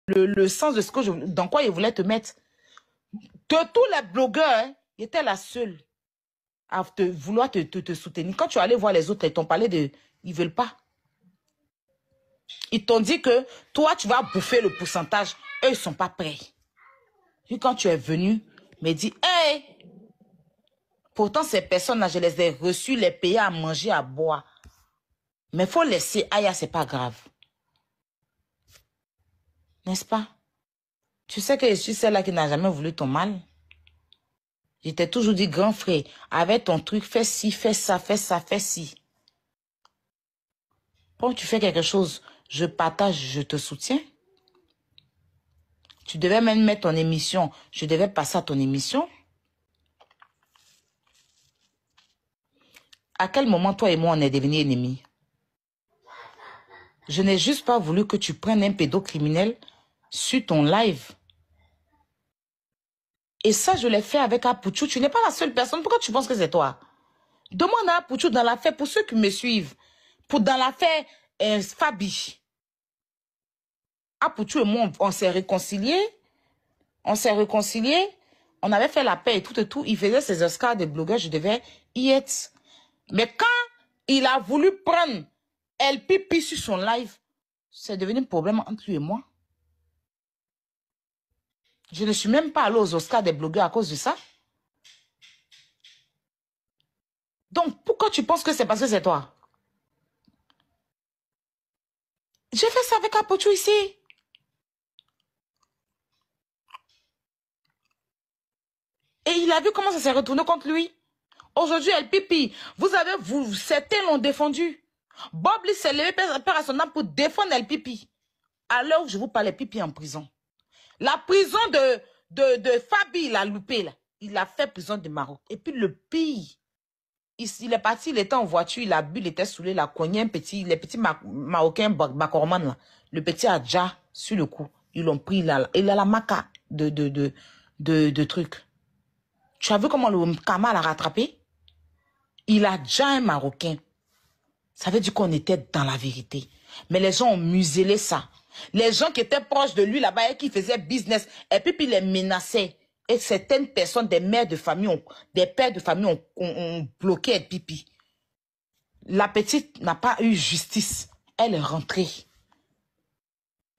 le sens de ce que dans quoi il voulait te mettre. De tous les blogueurs, hein, il était la seule à vouloir te soutenir. Quand tu allais voir les autres, ils t'ont parlé de... Ils ne veulent pas. Ils t'ont dit que toi, tu vas bouffer le pourcentage. Eux, ils ne sont pas prêts. Et quand tu es venu, me dit, hey, pourtant, ces personnes-là, je les ai reçues, les payer à manger, à boire. Mais il faut laisser, aïe, c'est pas grave. N'est-ce pas? Tu sais que je suis celle-là qui n'a jamais voulu ton mal. Je t'ai toujours dit, grand frère, avec ton truc, fais ci, fais ça, fais ça, fais ci. Quand tu fais quelque chose, je partage, je te soutiens. Tu devais même mettre ton émission. Je devais passer à ton émission. À quel moment toi et moi on est devenus ennemis? Je n'ai juste pas voulu que tu prennes un pédocriminel sur ton live. Et ça, je l'ai fait avec Apouchou. Tu n'es pas la seule personne. Pourquoi tu penses que c'est toi? Demande à Apouchou dans l'affaire, pour ceux qui me suivent, dans l'affaire Fabi. Apouchou et moi, on s'est réconciliés. On s'est réconciliés. On avait fait la paix et tout et tout. Il faisait ses Oscars de blogueur. Je devais y être. Mais quand il a voulu prendre El Pipi sur son live, c'est devenu un problème entre lui et moi. Je ne suis même pas allée aux Oscars des blogueurs à cause de ça. Donc, pourquoi tu penses que c'est parce que c'est toi? J'ai fait ça avec Apouchou ici. Et il a vu comment ça s'est retourné contre lui. Aujourd'hui, El Pipi, certains l'ont défendu. Bob Lee s'est levé père à son âme pour défendre El Pipi. À l'heure où je vous parle, El Pipi est en prison. La prison de Fabi, il a loupé là. Il a fait prison de Maroc. Et puis le pire, il est parti, il était en voiture, il a bu, il était saoulé, il a cogné les petits Marocains Bakorman là. Le petit a déjà sur le coup. Ils l'ont pris, il a la maca de trucs. Tu as vu comment le Kama l'a rattrapé? Il a déjà un Marocain. Ça veut dire qu'on était dans la vérité. Mais les gens ont muselé ça. Les gens qui étaient proches de lui là-bas et qui faisaient business, et puis il les menaçait. Et certaines personnes, des mères de famille, des pères de famille ont bloqué El Pipi. La petite n'a pas eu justice. Elle est rentrée.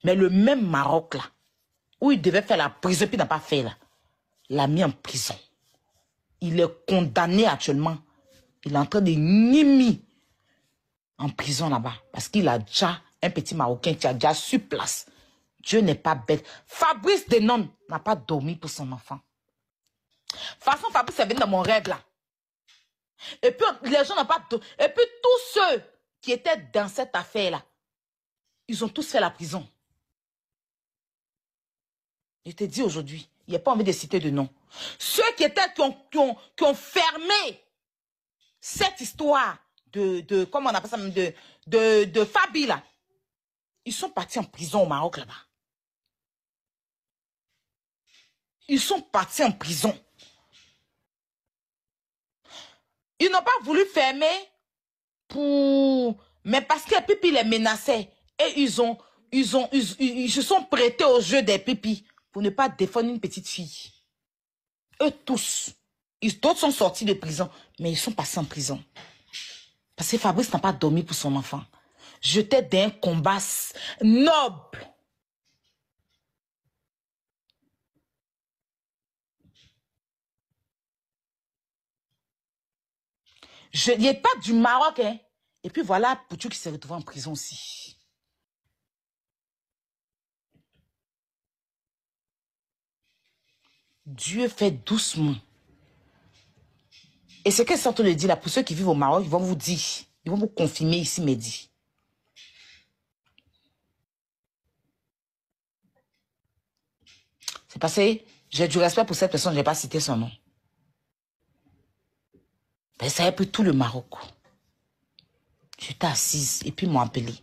Mais le même Maroc là, où il devait faire la prison, puis il n'a pas fait là, l'a mis en prison. Il est condamné actuellement. Il est en train de nimi en prison là-bas. Parce qu'il a déjà un petit Marocain qui a déjà sur place. Dieu n'est pas bête. Fabrice Denon n'a pas dormi pour son enfant. De toute façon, Fabrice est venu dans mon rêve là. Et puis, les gens n'ont pas dormi. Et puis, tous ceux qui étaient dans cette affaire-là, ils ont tous fait la prison. Je te dis aujourd'hui, il n'y a pas envie de citer de nom. Ceux qui ont fermé cette histoire comment on appelle ça même, de Fabi là, ils sont partis en prison au Maroc là-bas. Ils sont partis en prison. Ils n'ont pas voulu fermer mais parce que Pipi les menaçait. Et ils se sont prêtés au jeu des Pipi pour ne pas défendre une petite fille. Eux tous. D'autres sont sortis de prison, mais ils sont passés en prison. Parce que Fabrice n'a pas dormi pour son enfant. J'étais d'un combat noble. Je n'ai pas du Maroc, hein. Et puis voilà Poutou qui s'est retrouvé en prison aussi. Dieu fait doucement. Et ce que c'est en train de dire là, pour ceux qui vivent au Maroc, ils vont vous dire, ils vont vous confirmer ici, Mehdi. C'est parce que j'ai du respect pour cette personne, je n'ai pas cité son nom. Mais ça a pris tout le Maroc. J'étais assise et puis ils m'ont appelé.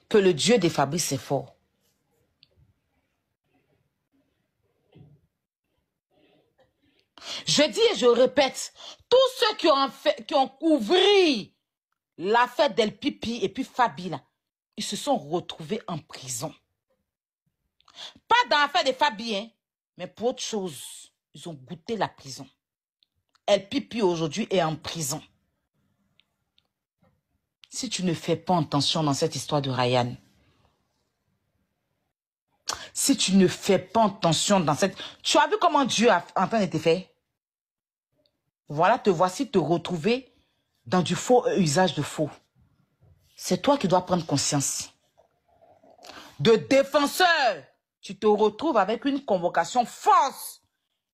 Que le Dieu des Fabrice est fort. Je dis et je répète, tous ceux qui ont couvert l'affaire d'El Pipi et puis Fabi là, ils se sont retrouvés en prison. Pas dans l'affaire des Fabi, hein, mais pour autre chose, ils ont goûté la prison. El Pipi aujourd'hui est en prison. Si tu ne fais pas attention dans cette histoire de Ryan, si tu ne fais pas attention dans cette... Tu as vu comment Dieu a en train de te faire? Voilà, te voici te retrouver dans du faux usage de faux. C'est toi qui dois prendre conscience. De défenseur, tu te retrouves avec une convocation fausse.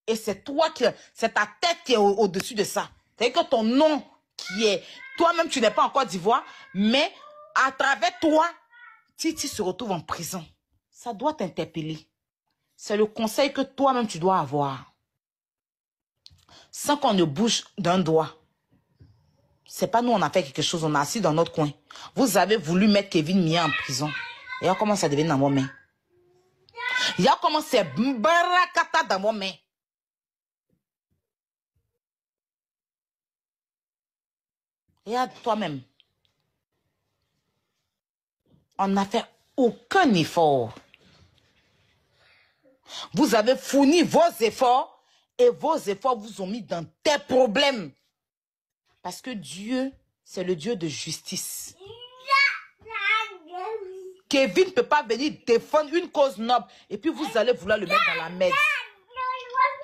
Et c'est toi qui... C'est ta tête qui est au-dessus de ça. C'est-à-dire que ton nom qui est... Toi-même, tu n'es pas en Côte d'Ivoire, mais à travers toi, Titi se retrouve en prison. Ça doit t'interpeller. C'est le conseil que toi-même tu dois avoir. Sans qu'on ne bouge d'un doigt. C'est pas nous, on a fait quelque chose, on a assis dans notre coin. Vous avez voulu mettre Kevin Mia en prison. Et regarde comment ça devient dans vos mains. Regarde comment c'est barakata dans vos mains. Regarde toi-même. On n'a fait aucun effort. Vous avez fourni vos efforts et vos efforts vous ont mis dans des problèmes. Parce que Dieu, c'est le Dieu de justice. Kevin ne peut pas venir défendre une cause noble et puis vous allez vouloir le mettre dans la merde.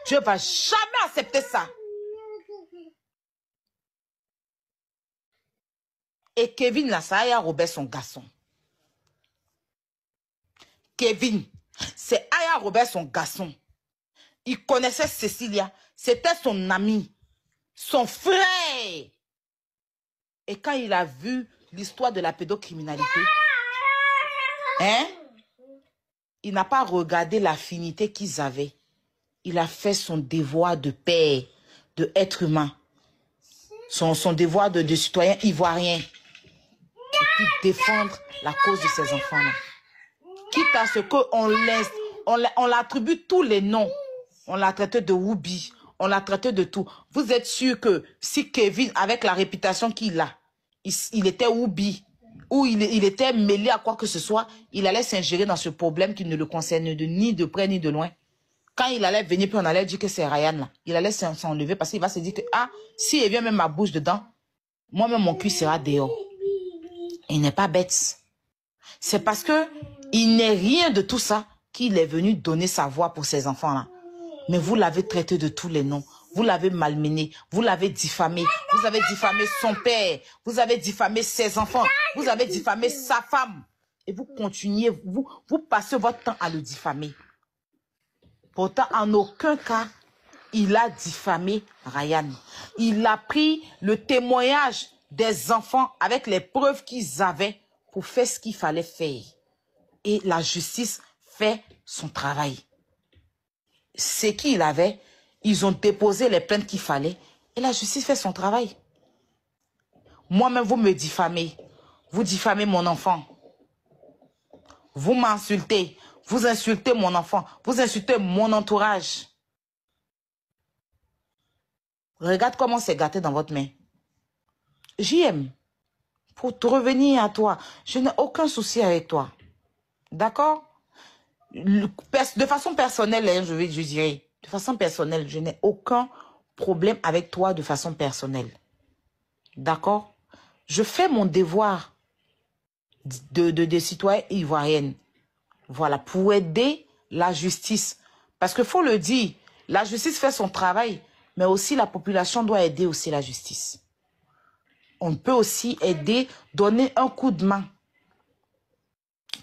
Dieu ne va jamais accepter ça. Et Kevin, là, ça a Robert son garçon. Kevin, c'est Aya Robert son garçon. Il connaissait Cécilia. C'était son ami. Son frère. Et quand il a vu l'histoire de la pédocriminalité, hein, il n'a pas regardé l'affinité qu'ils avaient. Il a fait son devoir de père, de être humain. Son devoir de citoyen ivoirien. Et puis défendre la cause de ses enfants-là. Quitte à ce qu'on l'attribue tous les noms. On l'a traité de Woubi. On l'a traité de tout. Vous êtes sûr que si Kevin, avec la réputation qu'il a, il était Woubi, ou il était mêlé à quoi que ce soit, il allait s'ingérer dans ce problème qui ne le concerne ni de près ni de loin. Quand il allait venir, puis on allait dire que c'est Ryan là, il allait s'enlever parce qu'il va se dire que, ah, si il vient même ma bouche dedans, moi-même mon cul sera dehors. Il n'est pas bête. C'est parce que il n'est rien de tout ça qu'il est venu donner sa voix pour ses enfants-là. Mais vous l'avez traité de tous les noms. Vous l'avez malmené. Vous l'avez diffamé. Vous avez diffamé son père. Vous avez diffamé ses enfants. Vous avez diffamé sa femme. Et vous continuez, vous passez votre temps à le diffamer. Pourtant, en aucun cas, il a diffamé Ryan. Il a pris le témoignage des enfants avec les preuves qu'ils avaient pour faire ce qu'il fallait faire. Et la justice fait son travail. Ce qu'il avait, ils ont déposé les plaintes qu'il fallait et la justice fait son travail. Moi-même, vous me diffamez. Vous diffamez mon enfant. Vous m'insultez. Vous insultez mon enfant. Vous insultez mon entourage. Regarde comment c'est gâté dans votre main. JM, pour te revenir à toi, je n'ai aucun souci avec toi. D'accord? De façon personnelle, hein, je dirais, de façon personnelle, je n'ai aucun problème avec toi de façon personnelle. D'accord? Je fais mon devoir de citoyenne ivoirienne. Voilà, pour aider la justice. Parce qu'il faut le dire, la justice fait son travail, mais aussi la population doit aider aussi la justice. On peut aussi aider, donner un coup de main.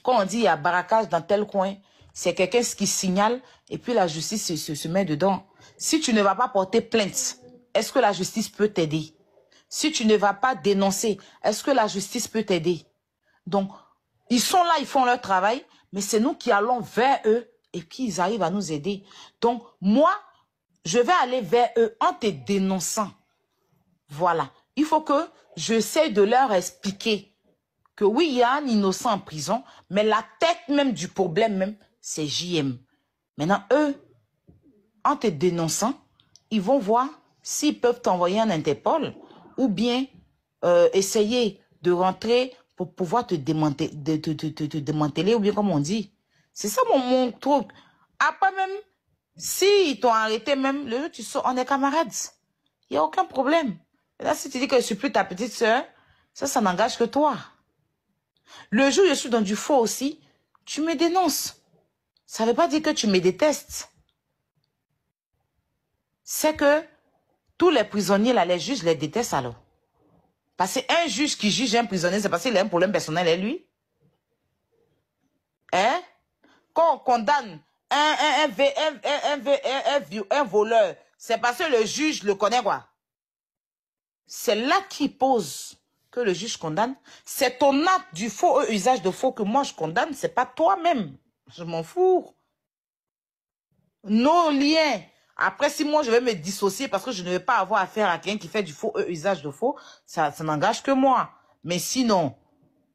Quand on dit il y a barracage dans tel coin, c'est quelqu'un qui signale et puis la justice se met dedans. Si tu ne vas pas porter plainte, est-ce que la justice peut t'aider? Si tu ne vas pas dénoncer, est-ce que la justice peut t'aider? Donc, ils sont là, ils font leur travail, mais c'est nous qui allons vers eux et puis ils arrivent à nous aider. Donc, moi, je vais aller vers eux en te dénonçant. Voilà. Il faut que j'essaie de leur expliquer que oui, il y a un innocent en prison, mais la tête même du problème même, c'est JM. Maintenant, eux, en te dénonçant, ils vont voir s'ils peuvent t'envoyer un Interpol ou bien essayer de rentrer pour pouvoir te démanteler ou bien comme on dit. C'est ça mon truc. Après même, s'ils t'ont arrêté même, le jour où tu sors, on est camarades. Il n'y a aucun problème. Et là, si tu dis que je suis plus ta petite soeur, ça n'engage que toi. Le jour où je suis dans du faux aussi, tu me dénonces. Ça ne veut pas dire que tu me détestes. C'est que tous les prisonniers, là, les juges les détestent alors. Parce qu'un juge qui juge un prisonnier, c'est parce qu'il a un problème personnel, et lui. Hein? Quand on condamne un voleur, c'est parce que le juge le connaît, quoi. C'est là qu'il pose que le juge condamne. C'est ton acte du faux usage de faux que moi je condamne, c'est pas toi-même. Je m'en fous. Nos liens. Après, si moi je vais me dissocier parce que je ne vais pas avoir affaire à quelqu'un qui fait du faux usage de faux, ça n'engage que moi. Mais sinon,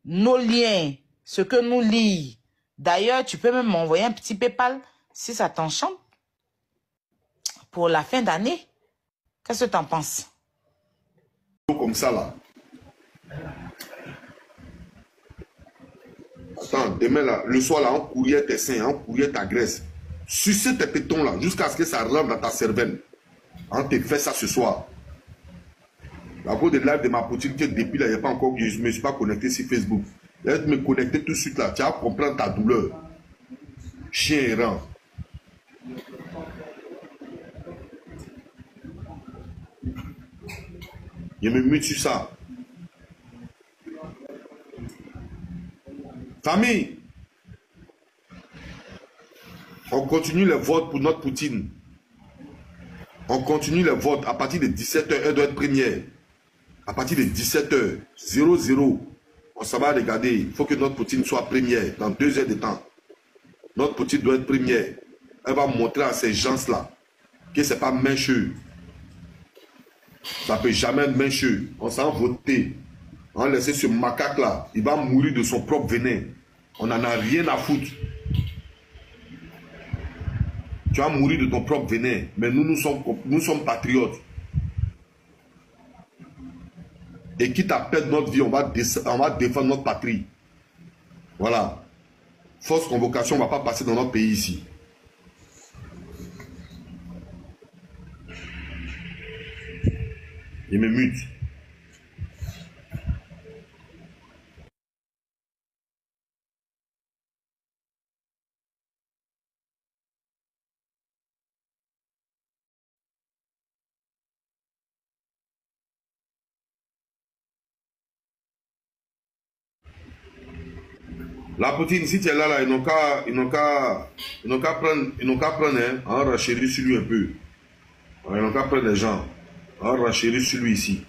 nos liens, ce que nous lie. D'ailleurs, tu peux même m'envoyer un petit PayPal si ça t'enchante pour la fin d'année. Qu'est-ce que tu en penses? Comme ça là. Attends, demain là, le soir là, on couillait tes seins, on couillait ta graisse. Sucer tes pétons là, jusqu'à ce que ça rentre dans ta cervelle. On te fait ça ce soir. À cause des lives de ma petite que depuis là, il n'y a pas encore, je ne me suis pas connecté sur Facebook. Là, je me connecter tout de suite là, tu vas comprendre ta douleur. Chien errant. Je me mute sur ça. Famille, on continue les votes pour notre Poutine. On continue les votes à partir de 17h, elle doit être première. À partir de 17h, 00, on s'en va regarder. Il faut que notre Poutine soit première dans 2 heures de temps. Notre Poutine doit être première. Elle va montrer à ces gens-là que ce n'est pas mincheux. Ça ne peut jamais être mincheux. On s'en voter. On laisse ce macaque-là. Il va mourir de son propre venin. On n'en a rien à foutre. Tu vas mourir de ton propre venin. Mais nous sommes patriotes. Et quitte à perdre notre vie, on va défendre notre patrie. Voilà. Fausse convocation ne va pas passer dans notre pays ici. Il me mute. La Poutine, si tu es là, ils n'ont qu'à prendre, hein, en rachérir sur lui un peu. Ils n'ont qu'à prendre les gens, en rachérir sur lui ici.